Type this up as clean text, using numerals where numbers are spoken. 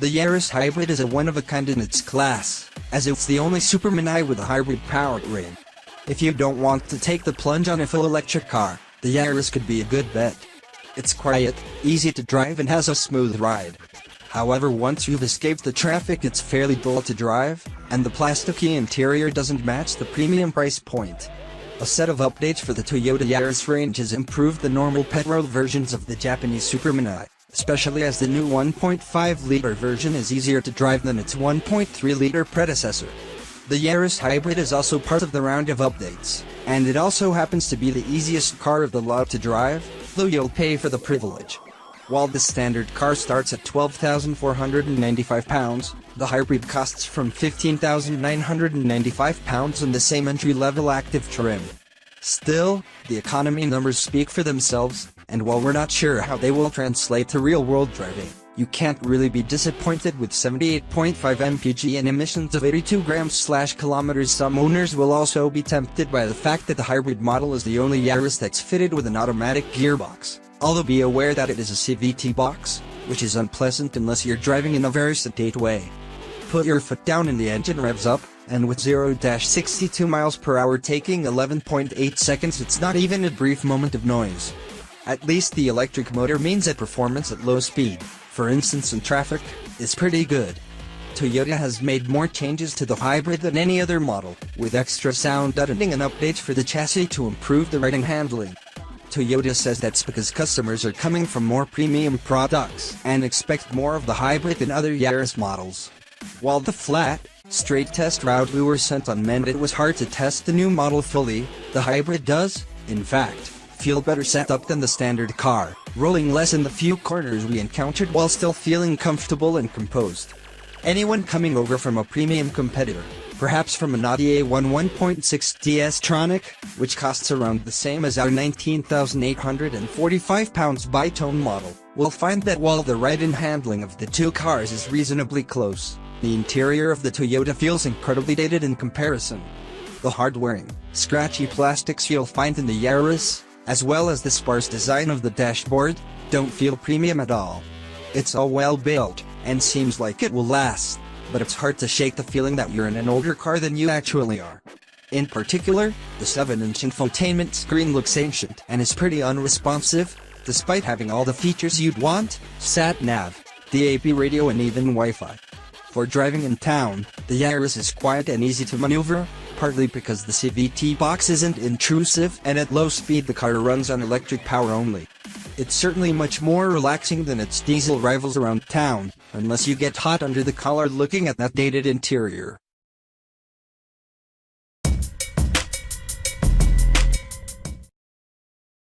The Yaris Hybrid is a one-of-a-kind in its class, as it's the only supermini with a hybrid powertrain. If you don't want to take the plunge on a full electric car, the Yaris could be a good bet. It's quiet, easy to drive and has a smooth ride. However, once you've escaped the traffic, it's fairly dull to drive, and the plasticky interior doesn't match the premium price point. A set of updates for the Toyota Yaris range has improved the normal petrol versions of the Japanese supermini, especially as the new 1.5-liter version is easier to drive than its 1.3-liter predecessor. The Yaris Hybrid is also part of the round of updates, and it also happens to be the easiest car of the lot to drive, though you'll pay for the privilege. While the standard car starts at £12,495, the hybrid costs from £15,995 in the same entry-level active trim. Still, the economy numbers speak for themselves, and while we're not sure how they will translate to real-world driving, you can't really be disappointed with 78.5 mpg and emissions of 82 grams/kilometers. Some owners will also be tempted by the fact that the hybrid model is the only Yaris that's fitted with an automatic gearbox, although be aware that it is a CVT box, which is unpleasant unless you're driving in a very sedate way. Put your foot down and the engine revs up, and with 0-62 miles per hour taking 11.8 seconds, it's not even a brief moment of noise. At least the electric motor means that performance at low speed, for instance in traffic, is pretty good. Toyota has made more changes to the hybrid than any other model, with extra sound deadening and updates for the chassis to improve the riding handling. Toyota says that's because customers are coming from more premium products and expect more of the hybrid than other Yaris models. While the flat, straight test route we were sent on meant it was hard to test the new model fully, the hybrid does, in fact, feel better set up than the standard car, rolling less in the few corners we encountered while still feeling comfortable and composed. Anyone coming over from a premium competitor, perhaps from an Audi A1 1.6 DS-tronic, which costs around the same as our £19,845 bi-tone model, will find that while the ride and handling of the two cars is reasonably close, the interior of the Toyota feels incredibly dated in comparison. The hard-wearing, scratchy plastics you'll find in the Yaris, as well as the sparse design of the dashboard, don't feel premium at all. It's all well built, and seems like it will last, but it's hard to shake the feeling that you're in an older car than you actually are. In particular, the 7-inch infotainment screen looks ancient and is pretty unresponsive, despite having all the features you'd want: sat-nav, DAB radio and even Wi-Fi. For driving in town, the Yaris is quiet and easy to maneuver, partly because the CVT box isn't intrusive and at low speed the car runs on electric power only. It's certainly much more relaxing than its diesel rivals around town, unless you get hot under the collar looking at that dated interior.